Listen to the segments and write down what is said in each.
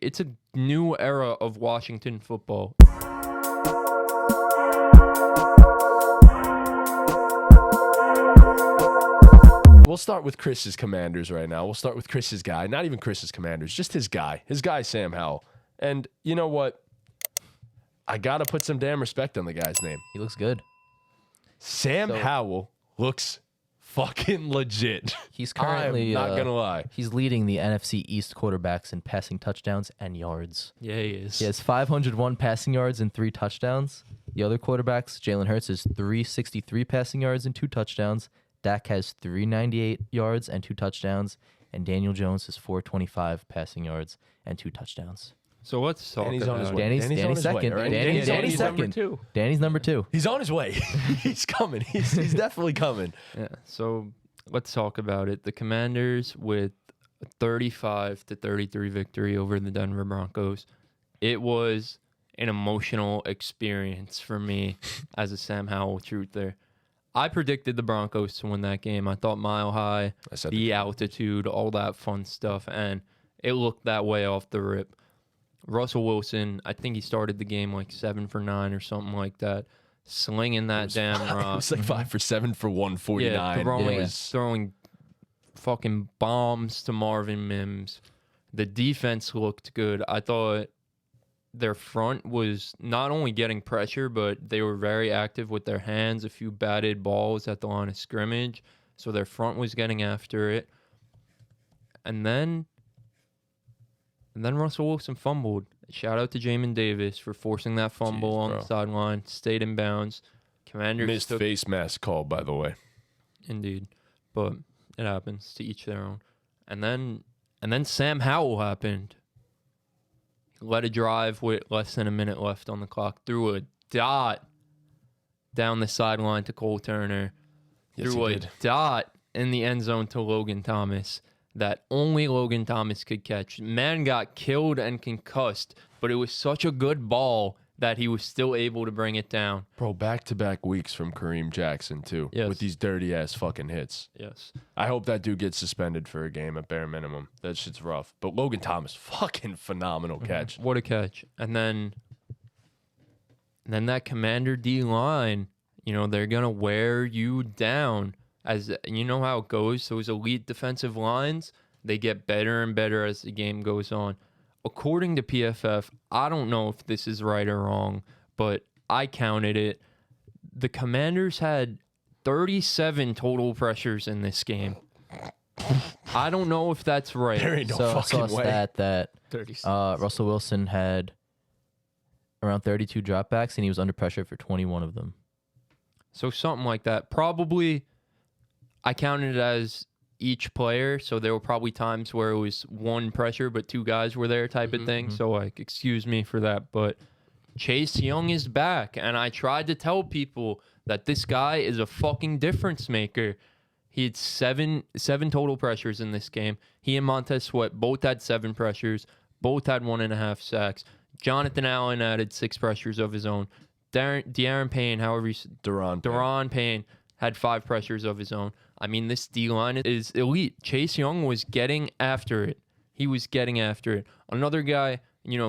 it's a new era of Washington football. We'll start with Chris's Commanders right now. We'll start with Chris's guy. Not even Chris's Commanders, just his guy. His guy, Sam Howell. And you know what? I got to put some damn respect on the guy's name. He looks good. Sam Howell looks fucking legit. He's currently I'm not going to lie. He's leading the NFC East quarterbacks in passing touchdowns and yards. Yeah, he is. He has 501 passing yards and 3 touchdowns. The other quarterbacks, Jalen Hurts is 363 passing yards and 2 touchdowns. Dak has 398 yards and 2 touchdowns. And Daniel Jones has 425 passing yards and 2 touchdowns. So let's talk Danny's on his about way. Danny's on his second. way, right? Danny's Danny's second. number 2. Danny's number 2. He's on his way. He's coming. He's definitely coming. Yeah, so let's talk about it. The Commanders with a 35-33 victory over the Denver Broncos. It was an emotional experience for me as a Sam Howell truther. I predicted the Broncos to win that game. I thought Mile High, the altitude, all that fun stuff, and it looked that way off the rip. Russell Wilson, I think he started the game like 7 for 9 or something like that, slinging that damn rock. It was like 5 for 7 for 149. Yeah, throwing fucking bombs to Marvin Mims. The defense looked good. I thought their front was not only getting pressure, but they were very active with their hands, a few batted balls at the line of scrimmage. So their front was getting after it. And then Russell Wilson fumbled. Shout out to Jamin Davis for forcing that fumble on the sideline. Stayed in bounds. Commanders missed face mask call, by the way. Indeed. But it happens, to each their own. And then Sam Howell happened. Led a drive with less than a minute left on the clock. Threw a dot down the sideline to Cole Turner. Yes, threw he a did. dot in the end zone to Logan Thomas that only Logan Thomas could catch. Man got killed and concussed, but it was such a good ball that he was still able to bring it down. Bro, back-to-back weeks from Kareem Jackson, too, with these dirty-ass fucking hits. Yes. I hope that dude gets suspended for a game at bare minimum. That shit's rough. But Logan Thomas, fucking phenomenal catch. What a catch. And then that Commander D-line, they're going to wear you down. As you know how it goes, those elite defensive lines, they get better and better as the game goes on. According to PFF, I don't know if this is right or wrong, but I counted it. The Commanders had 37 total pressures in this game. I don't know if that's right. There ain't no I saw fucking a way. stat that Russell Wilson had around 32 dropbacks, and he was under pressure for 21 of them. So something like that. Probably, I counted it as each player, so there were probably times where it was one pressure but 2 guys were there type of thing. So excuse me for that, but Chase Young is back, and I tried to tell people that this guy is a fucking difference maker. He had seven total pressures in this game. He and Montez Sweat both had 7 pressures, both had 1.5 sacks. Jonathan Allen added 6 pressures of his own. De'Aaron Payne, Daron Payne had 5 pressures of his own. I mean, this D-line is elite. Chase Young was getting after it. He was getting after it. Another guy,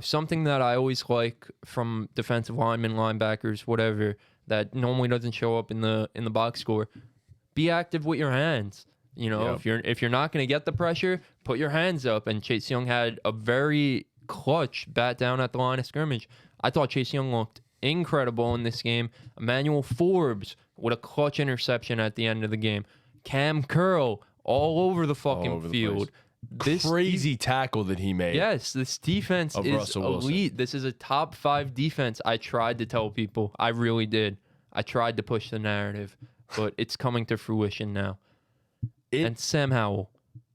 something that I always like from defensive linemen, linebackers, whatever, that normally doesn't show up in the box score, be active with your hands. If you're not going to get the pressure, put your hands up. And Chase Young had a very clutch bat down at the line of scrimmage. I thought Chase Young looked incredible in this game. Emmanuel Forbes with a clutch interception at the end of the game. Cam Curl all over the fucking field. This crazy tackle that he made. Yes, this defense is elite. This is a top 5 defense. I tried to tell people. I really did. I tried to push the narrative, but it's coming to fruition now. And Sam Howell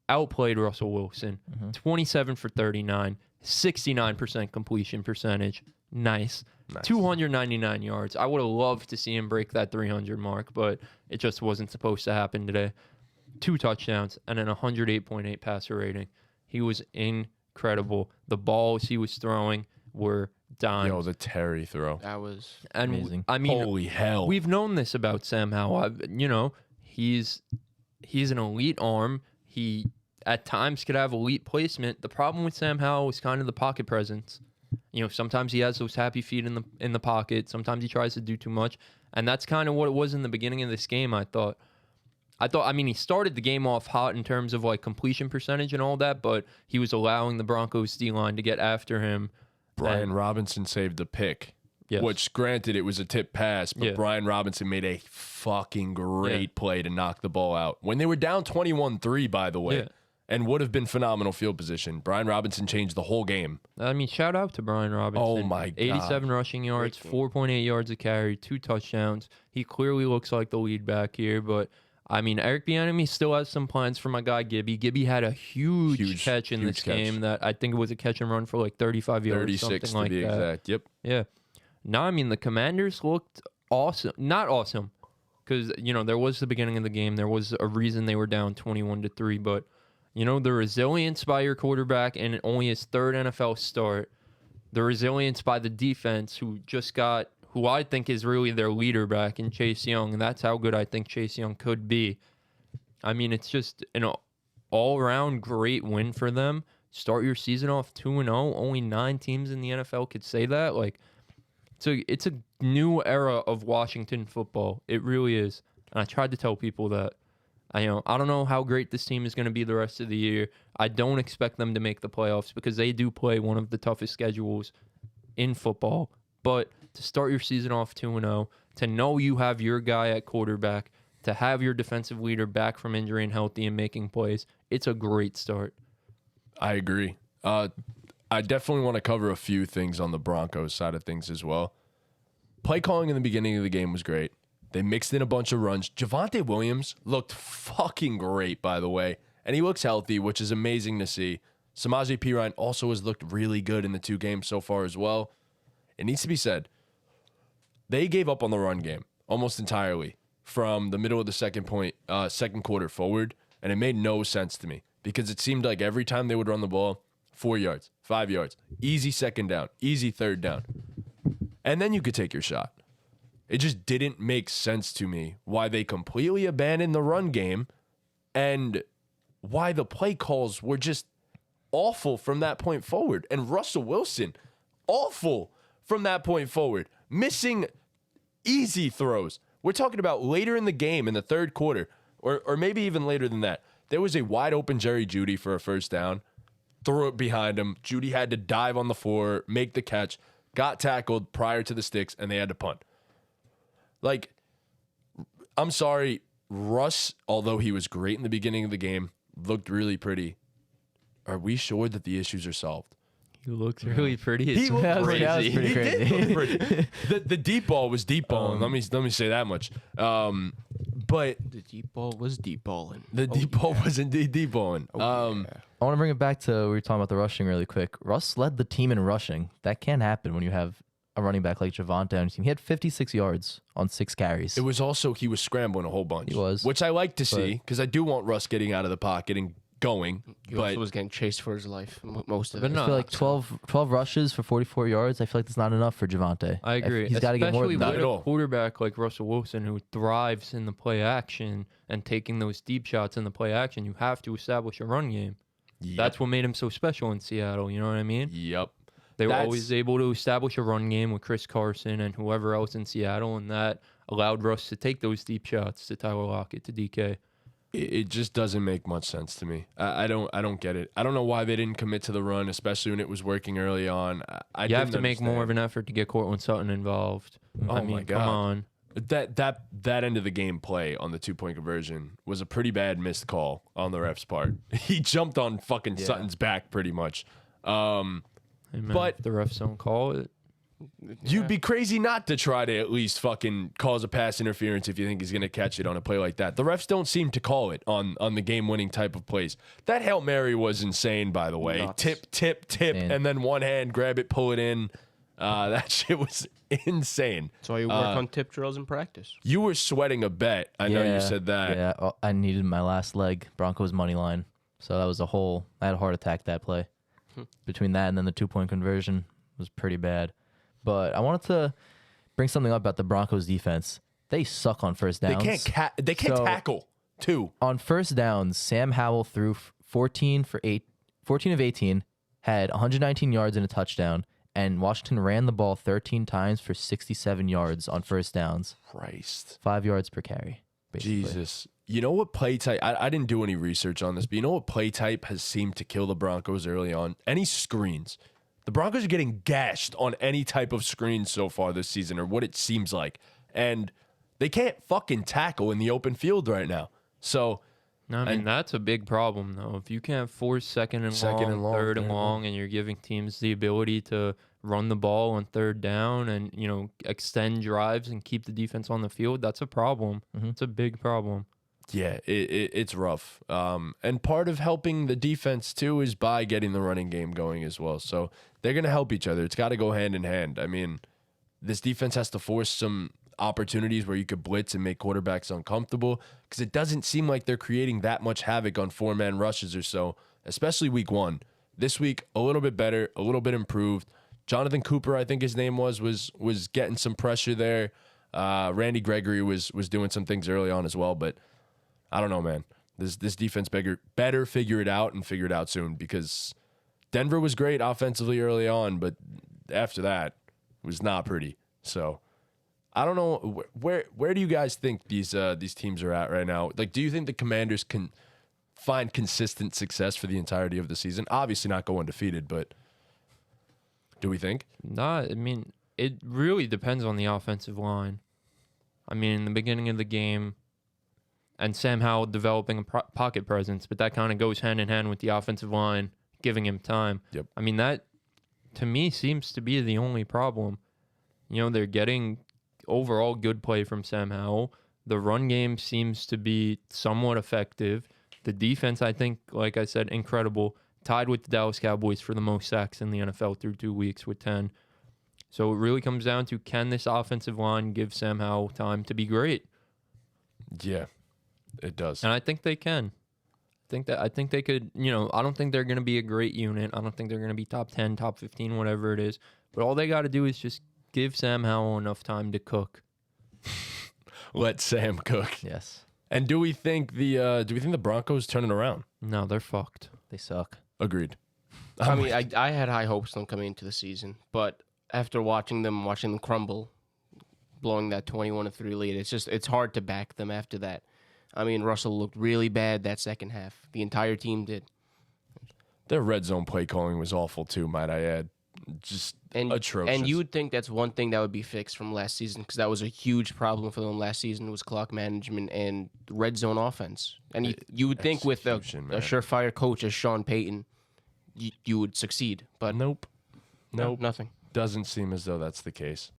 outplayed Russell Wilson. 27 for 39, 69% completion percentage. Nice. 299 yards. I would have loved to see him break that 300 mark, but it just wasn't supposed to happen today. 2 touchdowns and an 108.8 passer rating. He was incredible. The balls he was throwing were dimes. Yo, the Terry throw. That was amazing. I mean, holy hell. We've known this about Sam Howell. He's an elite arm. He at times could have elite placement. The problem with Sam Howell is kind of the pocket presence. Sometimes he has those happy feet in the pocket. Sometimes he tries to do too much, and that's kind of what it was in the beginning of this game. I thought. I mean, he started the game off hot in terms of like completion percentage and all that, but he was allowing the Broncos D-line to get after him. Brian Robinson saved the pick. Yes. Which, granted, it was a tip pass, but Yeah. Brian Robinson made a fucking great play to knock the ball out. When they were down 21-3, by the way, and would have been phenomenal field position, Brian Robinson changed the whole game. I mean, shout out to Brian Robinson. Oh, my God. 87 rushing yards, 4.8 yards a carry, 2 touchdowns. He clearly looks like the lead back here, but I mean, Eric Bieniemy still has some plans for my guy Gibby. Gibby had a huge catch in this game that I think it was a catch and run for like 35 yards, 36 something like to be that. exact. Yep. Yeah. No, I mean, the Commanders looked awesome. Not awesome, because, there was the beginning of the game. There was a reason they were down 21-3, but, the resilience by your quarterback and only his third NFL start, the resilience by the defense who I think is really their leader back in Chase Young, and that's how good I think Chase Young could be. I mean, it's just an all-around great win for them. Start your season off 2-0. Only 9 teams in the NFL could say that. Like, it's a new era of Washington football. It really is. And I tried to tell people that. I don't know how great this team is going to be the rest of the year. I don't expect them to make the playoffs because they do play one of the toughest schedules in football. But to start your season off 2-0, to know you have your guy at quarterback, to have your defensive leader back from injury and healthy and making plays, it's a great start. I agree. I definitely want to cover a few things on the Broncos side of things as well. Play calling in the beginning of the game was great. They mixed in a bunch of runs. Javonte Williams looked fucking great, by the way, and he looks healthy, which is amazing to see. Samaje Perine also has looked really good in the 2 games so far as well. It needs to be said, they gave up on the run game almost entirely from the middle of the second quarter forward, and it made no sense to me because it seemed like every time they would run the ball, 4 yards, 5 yards, easy second down, easy third down, and then you could take your shot. It just didn't make sense to me why they completely abandoned the run game and why the play calls were just awful from that point forward. And Russell Wilson, awful from that point forward, missing easy throws. We're talking about later in the game in the third quarter, or maybe even later than that. There was a wide open Jerry Jeudy for a first down. Threw it behind him. Jeudy had to dive on the floor, make the catch, got tackled prior to the sticks, and they had to punt. Like, I'm sorry, Russ, although he was great in the beginning of the game, looked really pretty. Are we sure that the issues are solved? He looked really pretty. He looked crazy. That was pretty He crazy. did look pretty. The deep ball was deep balling. Let me say that much. But The deep ball was deep balling. the deep ball was indeed deep balling. I want to bring it back to we were talking about the rushing really quick. Russ led the team in rushing. That can't happen when you have a running back like Javonte on your team. He had 56 yards on 6 carries. It was also he was scrambling a whole bunch. He was. Which I like to see because I do want Russ getting out of the pocket and going. He But also was getting chased for his life most of But it. no, I feel like 12 rushes for 44 yards. I feel like that's not enough for Javonte. I agree. He's got to get more Especially than Not with that. at a all. quarterback like Russell Wilson who thrives in the play action and taking those deep shots in the play action. You have to establish a run game. Yep. That's what made him so special in Seattle. You know what I mean? Yep. They were That's- always able to establish a run game with Chris Carson and whoever else in Seattle, and that allowed Russ to take those deep shots to Tyler Lockett, to DK. It just doesn't make much sense to me. I don't get it. I don't know why they didn't commit to the run, especially when it was working early on. You have to make more of an effort to get Cortland Sutton involved. Oh I mean, my God. come on. That end of the game play on the 2-point conversion was a pretty bad missed call on the ref's part. He jumped on fucking Sutton's back pretty much. Hey, man, But- if the refs don't call it. You'd be crazy not to try to at least fucking cause a pass interference if you think he's going to catch it on a play like that. The refs don't seem to call it on the game-winning type of plays. That Hail Mary was insane, by the way. Nuts. Tip, Insane. and then one hand, grab it, pull it in. That shit was insane. That's why you work on tip drills in practice. You were sweating a bet. I know you said that. Yeah, I needed my last leg, Broncos money line. So that was I had a heart attack that play. Between that and then the 2-point conversion was pretty bad. But I wanted to bring something up about the Broncos defense. They suck on first downs. They can't So- tackle, too. On first downs, Sam Howell threw 14 of 18, had 119 yards and a touchdown, and Washington ran the ball 13 times for 67 yards on first downs. Christ. 5 yards per carry, basically. Jesus. You know what play type? I didn't do any research on this, but you know what play type has seemed to kill the Broncos early on? Any screens. The Broncos are getting gashed on any type of screen so far this season, or what it seems like. And they can't fucking tackle in the open field right now. So, No, I mean, that's a big problem, though. If you can't force second and long, third and long, and you're giving teams the ability to run the ball on third down and, you know, extend drives and keep the defense on the field, that's a problem. It's a big problem. yeah, it's rough. And part of helping the defense, too, is by getting the running game going as well. So they're going to help each other. It's got to go hand in hand. I mean, this defense has to force some opportunities where you could blitz and make quarterbacks uncomfortable, because it doesn't seem like they're creating that much havoc on four-man rushes or so, especially week one. This week, a little bit better, a little bit improved. Jonathan Cooper, I think his name was getting some pressure there. Randy Gregory was doing some things early on as well, but I don't know, man. This defense better figure it out and figure it out soon, because Denver was great offensively early on, but after that, it was not pretty. So I don't know, where do you guys think these teams are at right now? Like, do you think the Commanders can find consistent success for the entirety of the season? Obviously not go undefeated, but do we think? I mean, it really depends on the offensive line. I mean, in the beginning of the game, and Sam Howell developing a pocket presence, but that kind of goes hand in hand with the offensive line giving him time. Yep. I mean, that, to me, seems to be the only problem. You know, they're getting overall good play from Sam Howell. The run game seems to be somewhat effective. The defense, I think, like I said, incredible. Tied with the Dallas Cowboys for the most sacks in the NFL through 2 weeks with 10. So it really comes down to, can this offensive line give Sam Howell time to be great? Yeah, it does. And I think they can. I think they could, you know, I don't think they're going to be a great unit. I don't think they're going to be top 10, top 15, whatever it is. But all they got to do is just give Sam Howell enough time to cook. Let Sam cook. Yes. And do we think the Broncos turning around? No, they're fucked. They suck. Agreed. I mean, I had high hopes on them coming into the season, but after watching them crumble, blowing that 21-3 lead, it's hard to back them after that. I mean, Russell looked really bad that second half. The entire team did. Their red zone play calling was awful too, might I add. Just atrocious. And you would think that's one thing that would be fixed from last season, because that was a huge problem for them last season, was clock management and red zone offense. And you would think with a surefire coach as Sean Payton, you would succeed. But Nope. nothing. Doesn't seem as though that's the case.